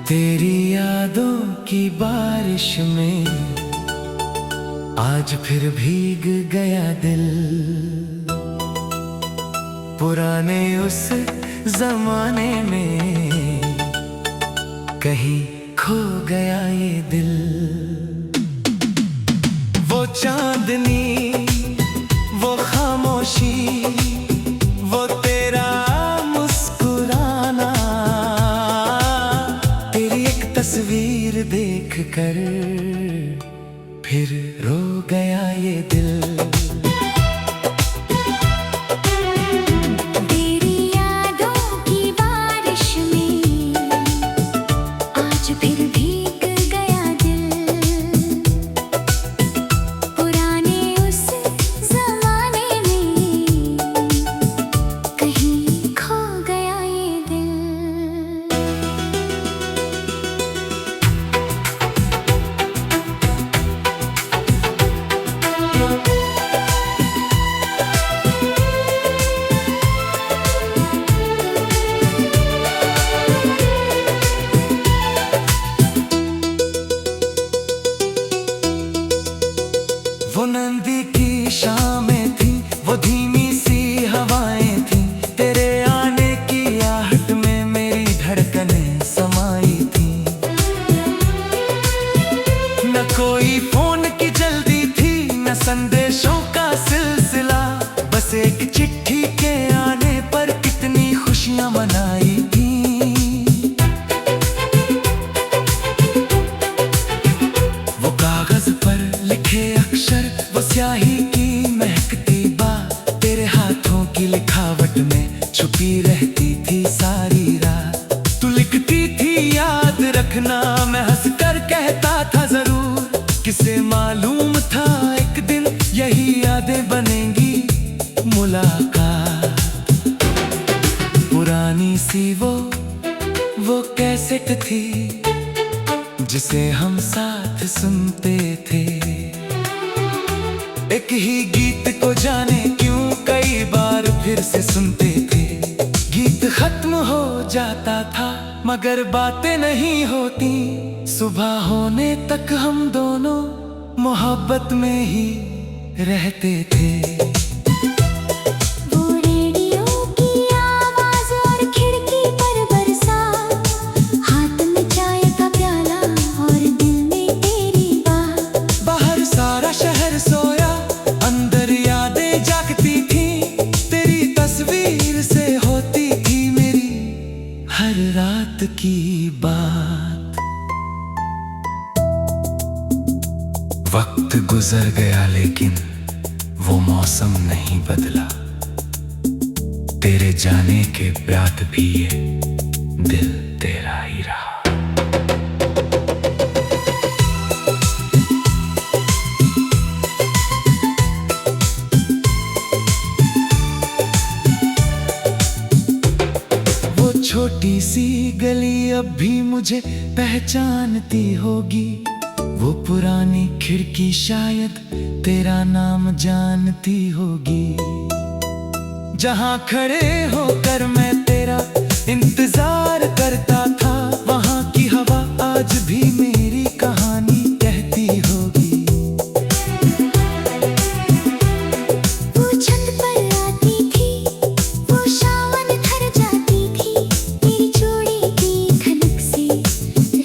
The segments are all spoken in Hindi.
तेरी यादों की बारिश में आज फिर भीग गया दिल। पुराने उस जमाने में कहीं खो गया ये दिल। वो चांदनी, वो खामोशी, वो तेरा मुस्कुराना, तेरी एक तस्वीर देख कर फिर रो गया ये दिल। तेरी यादों की बारिश में आज फिर भीग गया दिल। पुराने उस जमाने में कहीं खो गया ये दिल। वो नंदी की शामें थी, वो धीमी सी हवाएं थी, तेरे आने की आहट में मेरी धड़कनें समाई थी। न कोई फोन की जल्दी थी, न संदेशों का सिलसिला, बस एक चिट्ठी के आने पर कितनी खुशियां मनाई थी। वो कागज पर लिखे अक्षर, वो स्याही की महकती बात, तेरे हाथों की लिखावट में छुपी रहती थी सारी रात। तू लिखती थी याद रखना, मैं हंस कर कहता था जरूर, किसे मालूम था एक दिन यही यादें बनेंगी मुलाकात। पुरानी सी वो कैसेट थी जिसे हम साथ सुनते थे। एक ही गीत को जाने क्यों कई बार फिर से सुनते थे। गीत खत्म हो जाता था मगर बातें नहीं होती, सुबह होने तक हम दोनों मोहब्बत में ही रहते थे। वो रेडियो की आवाज और खिड़की पर बरसा, हाथ में चाय का प्याला और दिल में तेरी बात। बाहर सारा शहर सोया, अंदर यादें जागती थी, तेरी तस्वीर से होती थी मेरी हर रात की बात। वक्त गुजर गया लेकिन वो मौसम नहीं बदला, तेरे जाने के बाद भी ये दिल तेरा ही रहा। वो छोटी सी गली अब भी मुझे पहचानती होगी, वो पुरानी खिड़की शायद तेरा नाम जानती होगी। जहाँ खड़े होकर मैं तेरा इंतजार करता था, वहाँ की हवा आज भी मेरी कहानी कहती होगी। वो छत पर आती थी, वो सावन थर जाती थी, तेरी चूड़ी की खनक से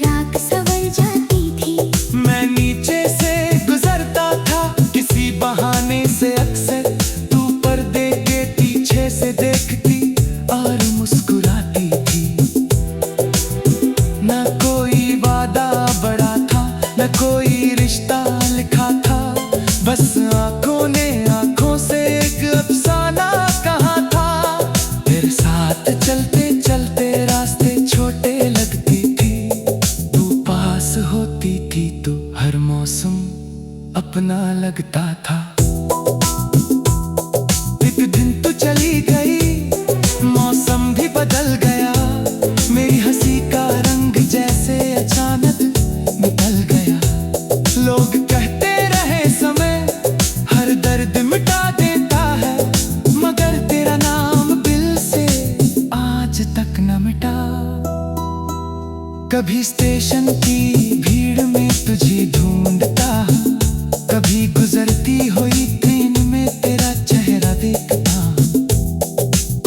राख संवर जाती थी। मैं नीचे से गुजरता था किसी बहाने से, अक्सर तू पर्दे के पीछे से देखती और मुस्कुराती थी। न कोई वादा बड़ा था, न कोई रिश्ता लिखा था, बस आंखों ने आंखों से एक अफसाना कहा था। तेरे साथ चलते चलते रास्ते छोटे लगती थी, तू पास होती थी तो हर मौसम अपना लगता था। एक दिन तू चली गई, मौसम भी बदल गया, मेरी हंसी का रंग जैसे आज तक न मिटा। कभी स्टेशन की भीड़ में तुझे ढूंढता, कभी गुजरती हुई ट्रेन में तेरा चेहरा देखता।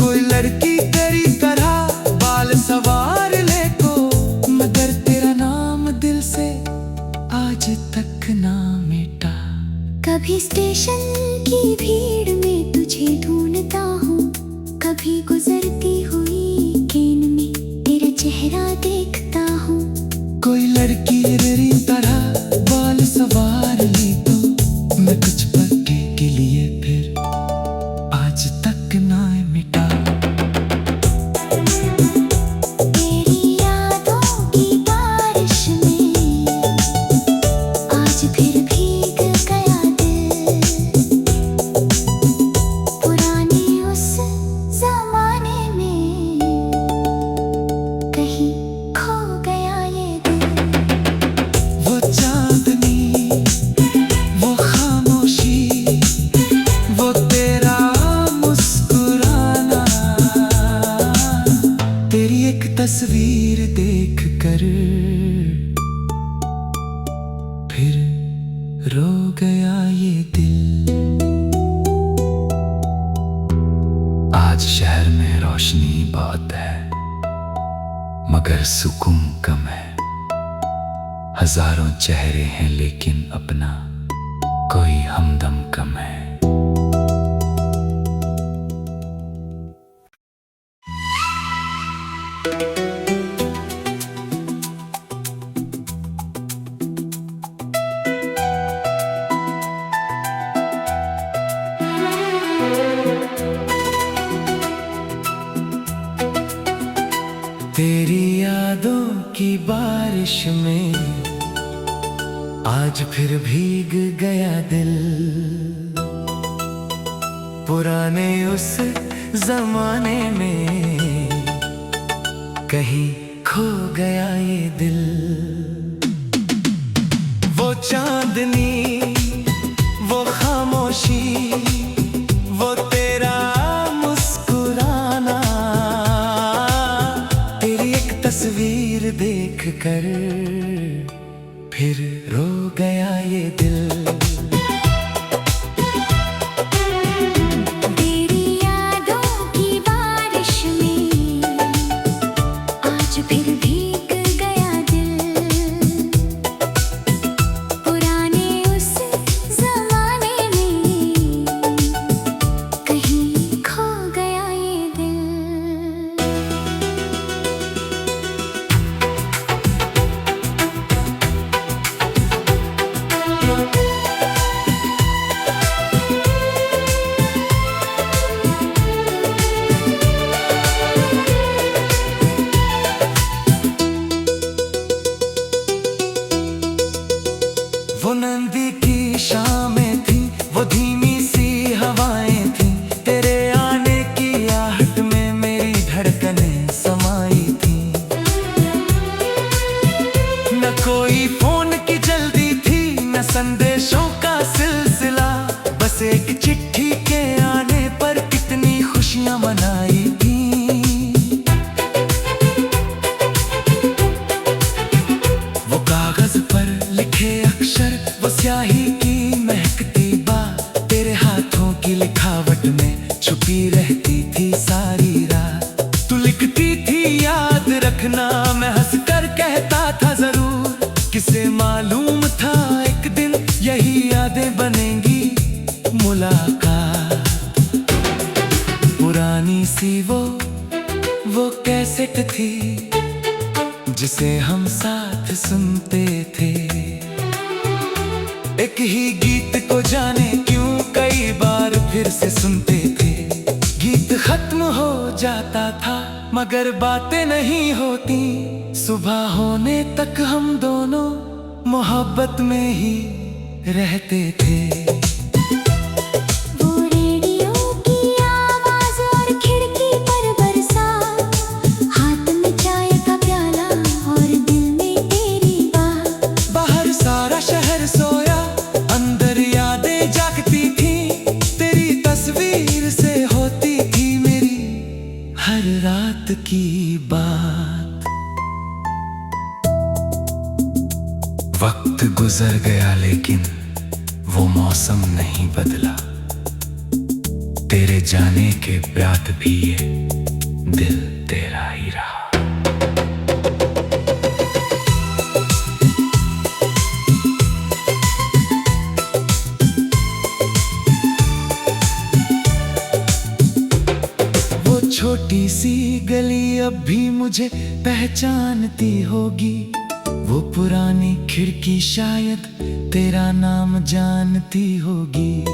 कोई लड़की तेरी तरह बाल संवार ले को, मगर तेरा नाम दिल से आज तक ना मिटा। कभी स्टेशन की भीड़ में तुझे ढूंढता हूँ, कभी गुजरती हुई ट्रेन में तेरा चेहरा देखता हूँ। कोई लड़की तेरी तरह बाल संवार ली तो मैं कुछ पल के लिए फिर आज तक ना मिटा। तेरी यादों की बारिश में आज फिर भीग गया दिल, पुराने उस जमाने में कहीं खो गया ये दिल। वो चांदनी, वो खामोशी, वो तेरा मुस्कुराना, तेरी एक तस्वीर देख कर फिर रो गया ये दिल। आज शहर में रोशनी बहुत है मगर सुकून कम है। हजारों चेहरे हैं लेकिन अपना कोई हमदम कम है। तेरी यादों की बारिश में आज फिर भीग गया दिल, पुराने उस जमाने में कहीं खो गया ये दिल। वो चांदनी, वो खामोशी, वो तेरा मुस्कुराना, तेरी एक तस्वीर देख कर फिर रो गया ये दिल। तेरी यादों की बारिश में आज फिर भीग गया दिल, पुराने उस जमाने में कहीं खो गया ये दिल। वो नंदी की शामें थी, वो धीमी सी हवाएं थी, तेरे आने की आहट में मेरी धड़कनें समाई थी। न कोई फोन की जल्दी थी, न संदेशों का सिलसिला, बस एक चिट्ठी के आने पर कितनी खुशियां मनाई थी। वो कागज पर लिखे अक्षर, वो स्याही की महकती बात, तेरे हाथों की लिखावट में छुपी रहती थी सारी रात। तू लिखती थी याद रखना, मैं हंस कर कहता था जरूर, किसे मालूम था एक दिन यही यादें बनेंगी मुलाकात। पुरानी सी वो कैसेट थी जिसे हम साथ सुनते थे। एक ही गीत को जाने क्यों कई बार फिर से सुनते थे। गीत खत्म हो जाता था मगर बातें नहीं होती, सुबह होने तक हम दोनों मोहब्बत में ही रहते थे। वो रेडियो की आवाज और खिड़की पर बरसात, हाथ में चाय का प्याला और दिल में तेरी बात। बाहर सारा शहर सोया, अंदर यादें जागती थी, तेरी तस्वीर से होती थी मेरी हर रात की बात। वक्त गुजर गया लेकिन वो मौसम नहीं बदला। तेरे जाने के बाद भी ये दिल तेरा ही रहा। वो छोटी सी गली अब भी मुझे पहचानती होगी। वो पुरानी खिड़की शायद तेरा नाम जानती होगी।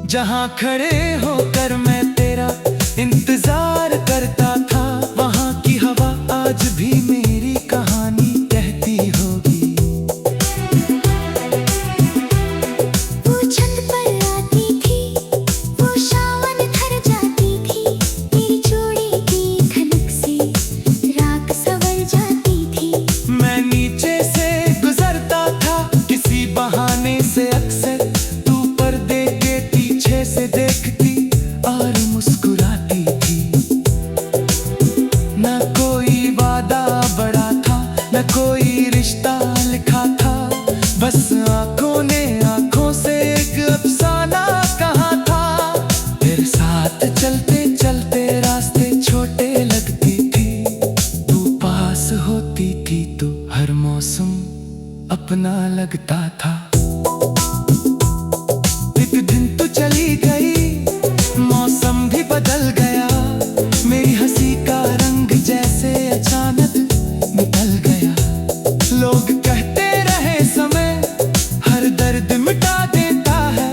जहाँ खड़े होकर मैं तेरा इंतजार करता था, वहाँ की हवा आज भी मेरी कहानी कहती होगी। वो छत पर आती थी, वो सावन ढल जाती थी, तेरी चूड़ी की खनक से राख संवर जाती थी। मैं नीचे से गुजरता था किसी बहाने से, अक्सर तू पर्दे के पीछे से देखती और मुस्कुराती थी। न कोई वादा बड़ा था, न कोई रिश्ता लिखा था, बस आंखों ने आंखों से एक अफसाना कहा था। तेरे साथ चलते चलते रास्ते छोटे लगती थी, तू पास होती थी तो हर मौसम अपना लगता था। एक दिन तू चली गई, मौसम भी बदल गया, मेरी हंसी का रंग जैसे अचानक निकल गया। लोग कहते रहे समय हर दर्द मिटा देता है,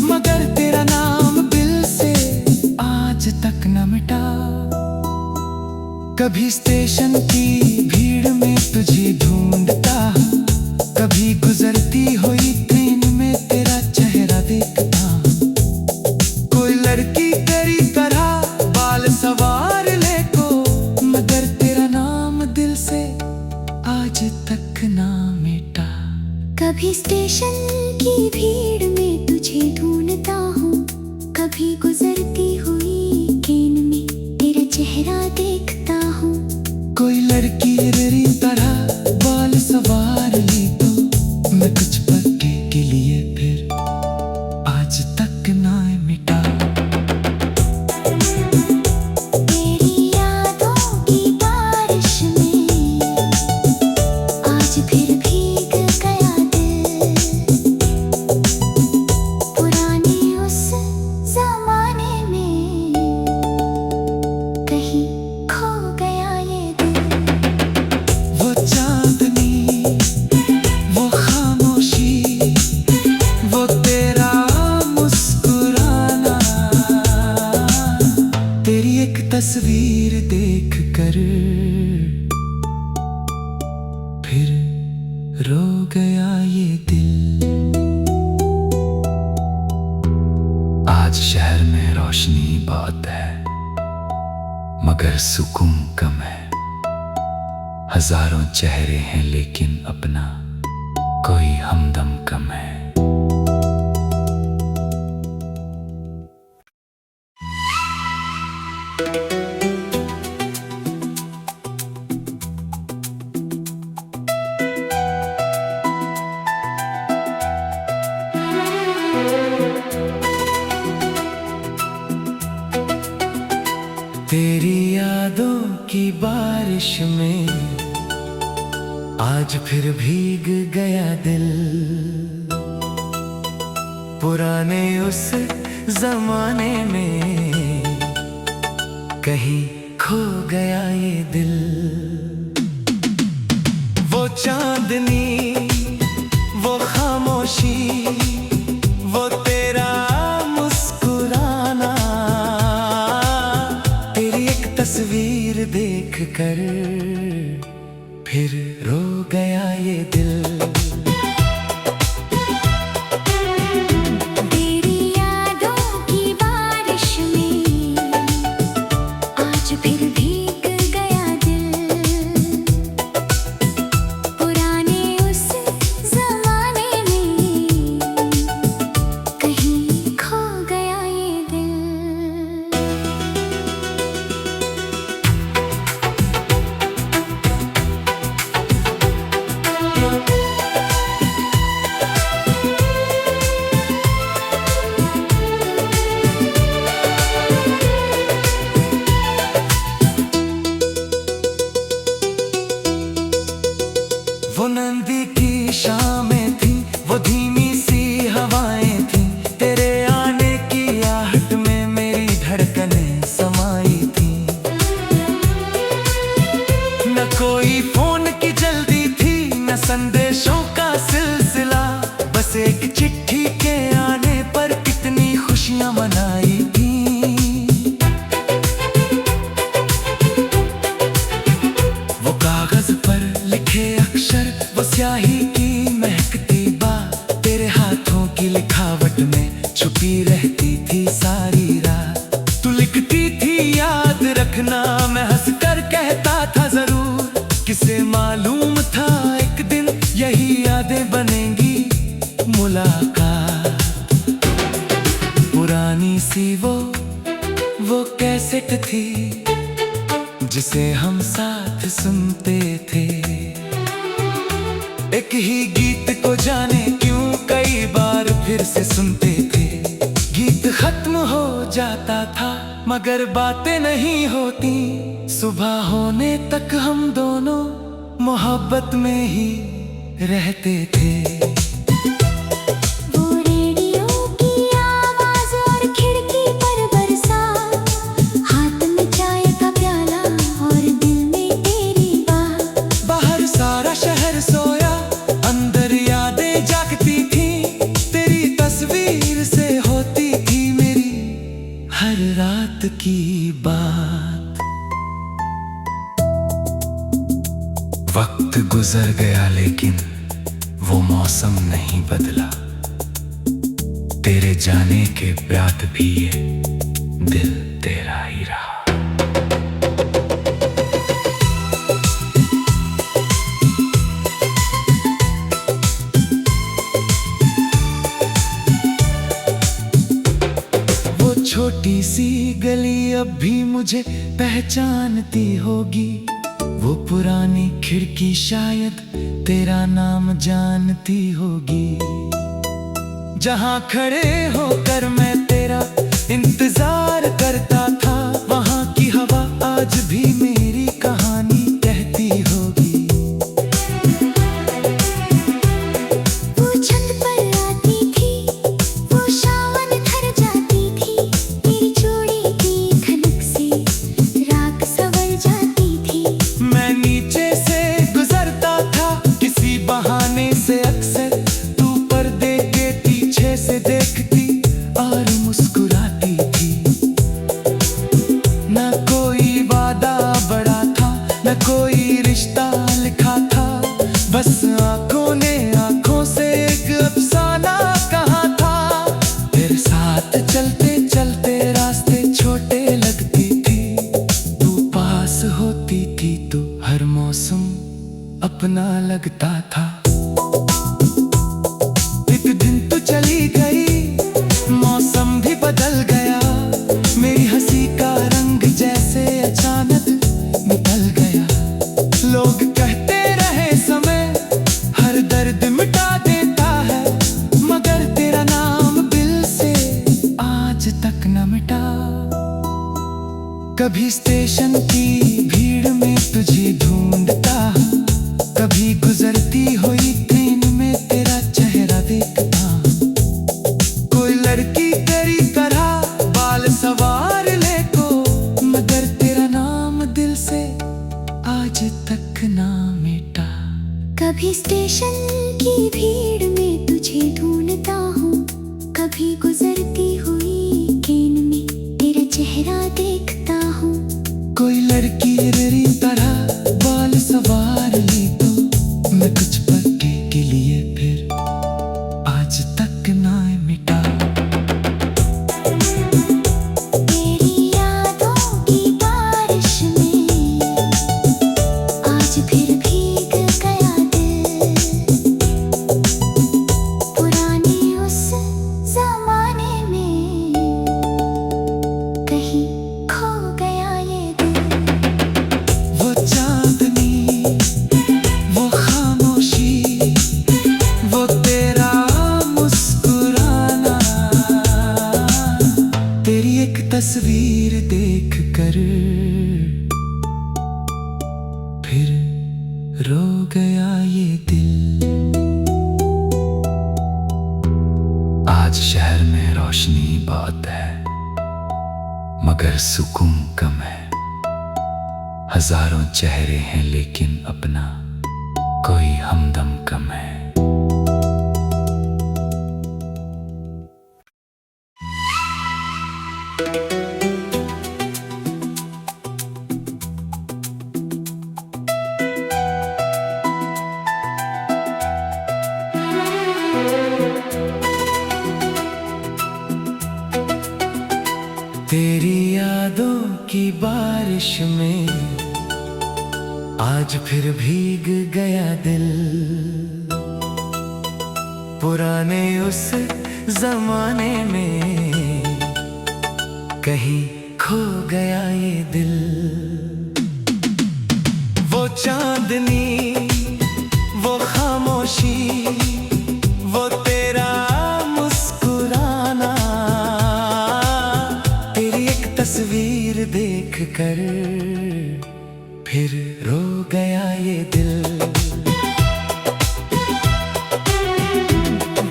मगर तेरा नाम दिल से आज तक न मिटा। कभी स्टेशन की भीड़ में तुझे ढूंढता, कभी गुजरती हुई ट्रेन में तेरा चेहरा देखता। कोई लड़की तेरी तरह बाल सवार ले को, मगर तेरा नाम दिल से आज तक ना मिटा। कभी स्टेशन की भीड़ में तुझे ढूंढता हूँ, कभी गुजरती हुई ट्रेन में तेरा चेहरा देखता हूँ। कोई लड़की तेरी तरह बाल सवार ली तो मैं कुछ पल के लिए फिर आज तक ना मिटा। तेरी यादों की बारिश में आज फिर भीग गया दिल, पुराने उस जमाने में कहीं खो गया ये दिल। वो चांदनी, वो खामोशी, वो तेरा मुस्कुराना, तेरी एक तस्वीर देख कर फिर रो गया ये दिल। आज शहर में रोशनी बहुत है, मगर सुकून कम है। हजारों चेहरे हैं लेकिन अपना कोई हमदम कम है। तेरी यादों की बारिश में आज फिर भीग गया दिल, पुराने उस जमाने में कहीं खो गया ये दिल। वो चांदनी, वो खामोशी, वो तेरा मुस्कुराना, तेरी एक तस्वीर देख कर फिर रो गया ये दिल। तेरी यादों की बारिश में आज फिर भीग गया दिल, पुराने उस जमाने में कहीं खो गया ये दिल। वो नंदी की शामें थी, वो धीमी सी हवाएं थी, तेरे आने की आहट में मेरी धड़कनें समाई थी। न कोई फोन की जल्दी थी, न संदेशों का सिलसिला, बस एक चिट्ठी के आने पर कितनी खुशियां मनाई थी। वो कागज पर लिखे अक्षर, वो स्याही की महकती बात, तेरे हाथों की लिखावट में छुपी रहती थी सारी रात। तू लिखती थी याद रखना, मैं हंस कर कहता था जरूर, किसे मालूम था एक दिन यही यादें बनेंगी मुलाकात। पुरानी सी वो कैसेट थी, जिसे हम साथ सुनते थे। एक ही गीत को जाने क्यों कई बार फिर से सुनते थे। गीत खत्म हो जाता था मगर बातें नहीं होती, सुबह होने तक हम दोनों मोहब्बत में ही रहते थे। वो रेडियो की आवाज और खिड़की पर बरसात, हाथ में चाय का प्याला और दिल में तेरी बात। बाहर सारा शहर सोया, अंदर यादें जागती थी, तेरी तस्वीर से होती थी मेरी हर रात की बात। वक्त गुजर गया लेकिन वो मौसम नहीं बदला, तेरे जाने के बाद भी ये दिल तेरा ही रहा। वो छोटी सी गली अब भी मुझे पहचानती होगी, वो पुरानी खिड़की शायद तेरा नाम जानती होगी। जहाँ खड़े होकर मैं तेरा इंतजार करता था, वहाँ की हवा आज भी मेरी कहानी कहती होगी। वो छत पर आती थी, वो सावन ढल जाती थी, तेरी चूड़ी की खनक से राख संवर जाती थी। मैं नीचे से गुजरता था किसी बहाने से, अक्सर तू पर्दे के पीछे से देखती और मुस्कुराती थी। न कोई वादा बड़ा था, न कोई रिश्ता लिखा था, बस आंखों ने आंखों से एक अफसाना कहा था। तेरे साथ चलते चलते रास्ते छोटे लगती थी, तू पास होती थी तो हर मौसम अपना लगता था। एक दिन तू चली गई, मौसम भी बदल गया, मेरी हंसी का रंग जैसे अचानक निकल गया। लोग कहते रहे समय हर दर्द मिटा देता है, मगर तेरा नाम दिल से आज तक न मिटा। कभी स्टेशन की भीड़ में तुझे ढूंढता, कभी गुजरती हुई ट्रेन में तेरा चेहरा देखता। कोई लड़की तेरी तरह बाल सवार ले को, मगर तेरा नाम दिल से आज तक ना मिटा। कभी स्टेशन की भीड़ में तुझे ढूंढता हूँ, कभी गुजरती हुई ट्रेन में तेरा चेहरा देखता हूँ। कोई लड़की तेरी तरह बाल सवार ली तो मैं कुछ पल के लिए फिर आज तक ना मिटा। तेरी यादों की बारिश में आज फिर भीग गया दिल, पुराने उस जमाने में कहीं खो गया ये दिल। वो चांदनी, वो खामोशी, वो तेरा मुस्कुराना, तेरी एक तस्वीर देख कर फिर रो गया ये दिल। आज शहर में रोशनी बहुत है मगर सुकून कम है। हजारों चेहरे हैं लेकिन अपना कोई हमदम कम है। तेरी यादों की बारिश में आज फिर भीग गया दिल। पुराने उस जमाने में कहीं खो गया ये दिल। वो चांदनी, वो खामोशी, वो तेरा मुस्कुराना, तेरी एक तस्वीर देख कर फिर रो गया ये दिल।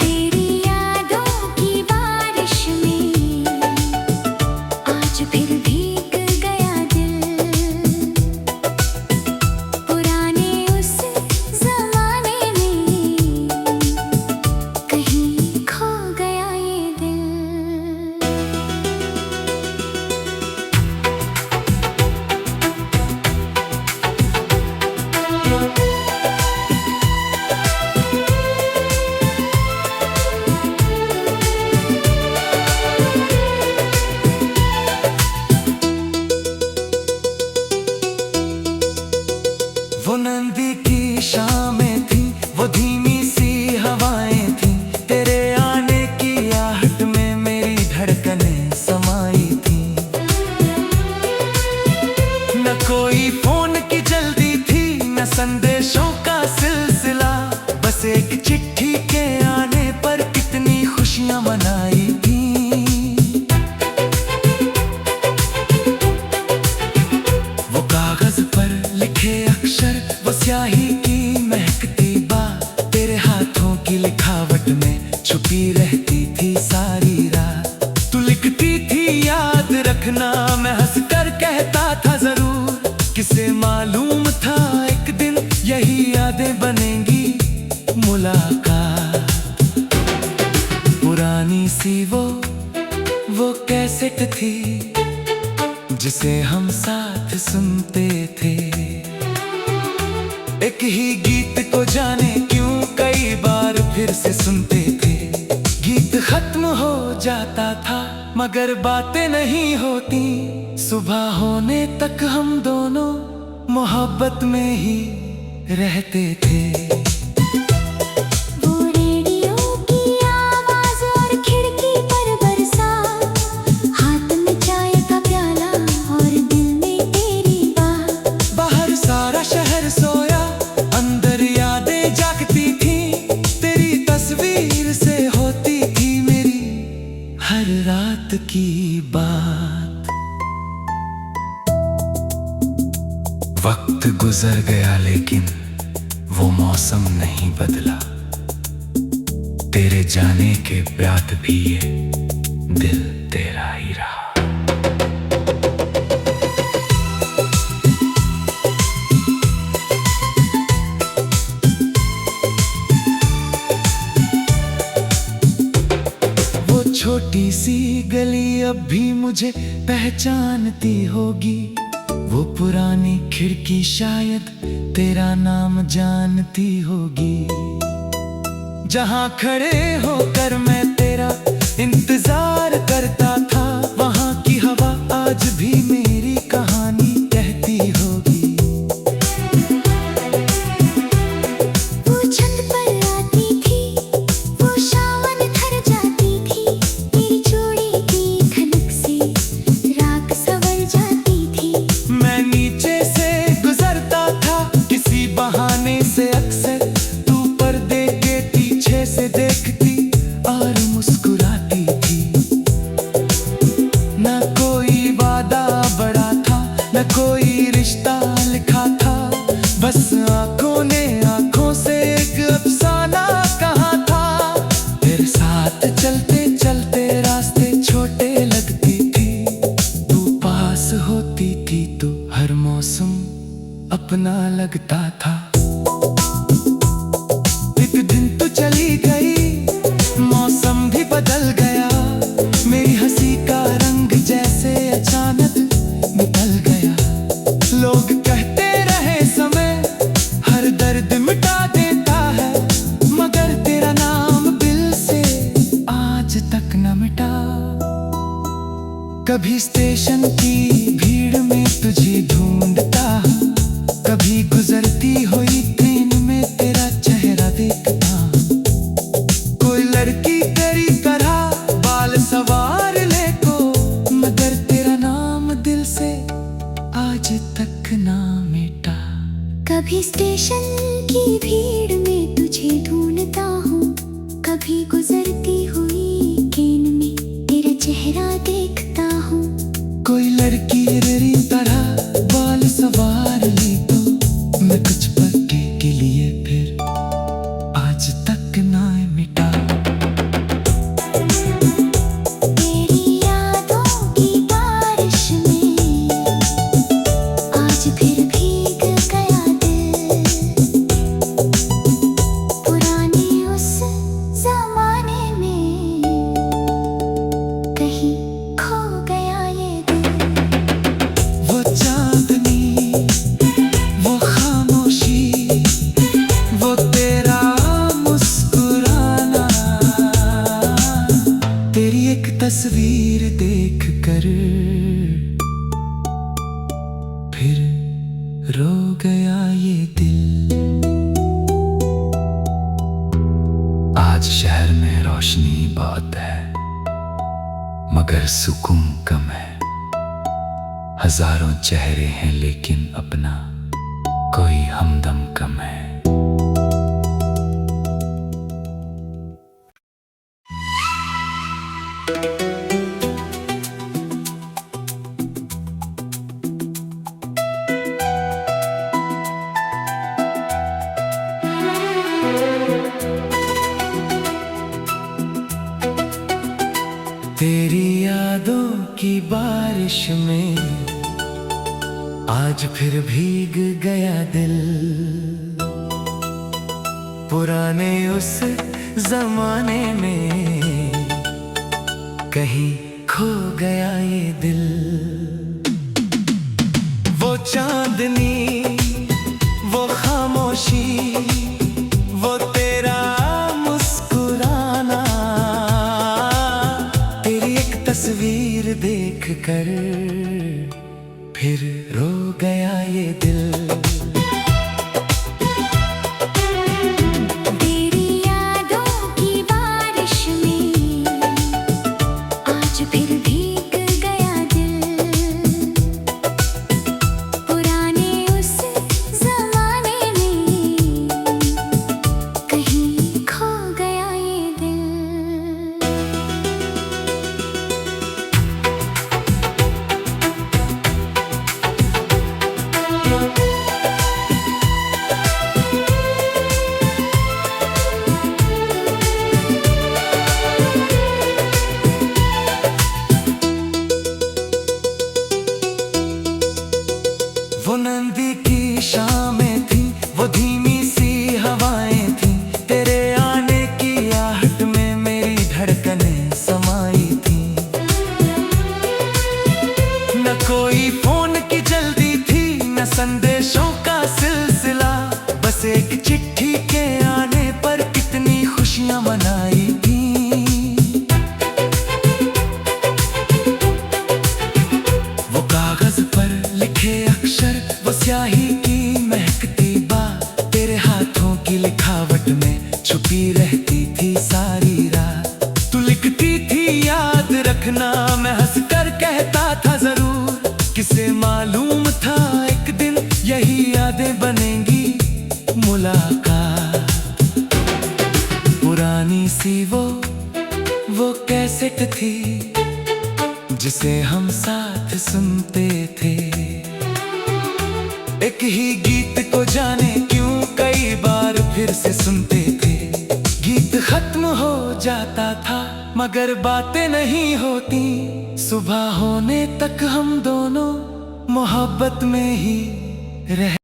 तेरी यादों की बारिश में आज फिर भीग गया दिल। पुराने उस जमाने में कहीं खो गया ये दिल। वो नंदी की शामें थी, वो धीमी सी हवाएं थी, तेरे आने की आहट में मेरी धड़कनें समाई थी। न कोई फोन की जल्दी थी, न संदेशों का सिलसिला, बस एक चिट्ठी के आने पर कितनी खुशियां मनाई थी। वो कागज पर लिखे अक्षर, वो स्याही की महकती बात, तेरे हाथों की लिखावट में छुपी रहती थी सारी रात। तू लिखती थी याद रखना, मैं हंस कर कहता था जरूर, किसे मालूम था एक दिन यही यादें बनेंगी मुलाकात। पुरानी सी वो कैसेट थी जिसे हम साथ सुनते थे। एक ही गीत को जाने क्यों कई बार फिर से सुनते थे। गीत खत्म हो जाता था मगर बातें नहीं होती। सुबह होने तक हम दोनों मोहब्बत में ही रहते थे। वो रेडियो की आवाज और खिड़की पर बरसा, हाथ में चाय का प्याला और दिल में तेरी बात। बाहर सारा शहर सोया, अंदर यादें जागती थी, तेरी तस्वीर से होती थी मेरी हर रात की बात। वक्त गुजर गया लेकिन वो मौसम नहीं बदला। तेरे जाने के बाद भी ये दिल तेरा ही रहा। वो छोटी सी गली अब भी मुझे पहचानती होगी। वो पुरानी खिड़की शायद तेरा नाम जानती होगी। जहाँ खड़े होकर मैं तेरा इंतजार करता था, वहाँ की हवा आज भी मेरी कहानी कहती होगी। वो छत पर आती थी, वो सावन ठहर जाती थी, तेरी चूड़ी की खनक से राख संवर जाती थी। मैं नीचे से गुजरता था किसी बहाने से, अक्सर तू पर्दे के पीछे से देखती और मुस्कुराती थी। ना कोई वादा अपना लगता था। एक दिन तो चली गई, मौसम भी बदल गया, मेरी हंसी का रंग जैसे अचानक निकल गया। लोग कहते रहे समय हर दर्द मिटा देता है, मगर तेरा नाम दिल से आज तक न मिटा। कभी स्टेशन की भीड़ में तुझे ढूंढता, कभी गुजरती हुई ट्रेन में तेरा चेहरा देखता। कोई लड़की तेरी तरह बाल संवार ले को, मगर तेरा नाम दिल से आज तक ना मिटा। कभी स्टेशन की भीड़ में तुझे ढूंढता हूँ, कभी गुजरती हुई ट्रेन में तेरा चेहरा देखता हूँ। कोई लड़की तेरी तरह बाल संवार ली तो, मैं कुछ पल के लिए फिर आज तक ना मिटा। तेरी यादों की बारिश में आज फिर भीग गया दिल, पुराने उस जमाने में कहीं खो गया ये दिल। वो चांदनी, वो खामोशी, वो तेरा मुस्कुराना, तेरी एक तस्वीर देख कर फिर रो गया ये दिल। आज शहर में रोशनी बहुत है, मगर सुकून कम है। हजारों चेहरे हैं लेकिन अपना कोई हमदम कम है। तेरी यादों की बारिश में आज फिर भीग गया दिल, पुराने उस जमाने में कहीं खो गया ये दिल। वो चांदनी, वो खामोशी, वो तेरा मुस्कुराना, तेरी एक तस्वीर देख कर फिर रो गया ये दिल। तेरी यादों की बारिश में आज फिर भीग गया दिल, पुराने उस जमाने में कहीं खो गया ये दिल। वो नंदी की शामें थी, वो धीमी सी हवाएं थी, तेरे आने की आहट में मेरी धड़कनें समाई थी। न कोई फोन की जल्दी थी, न संदेशों का सिलसिला, बस एक चिट्ठी के आने पर कितनी खुशियां मनाई थी। वो कागज पर लिखे अक्षर, वो स्याही की महकती बात, तेरे हाथों की लिखावट में छुपी रहती थी सारी रात। तू लिखती थी याद रखना, मैं हंस कर कहता था जरूर, किसे मालूम था एक दिन यही यादें बनेंगी मुलाकात। पुरानी सी वो कैसेट थी जिसे हम साथ सुनते थे, एक ही गीत को जाने क्यों कई बार फिर से सुनते थे। गीत खत्म हो जाता था मगर बातें नहीं होती, सुबह होने तक हम दोनों मोहब्बत में ही रह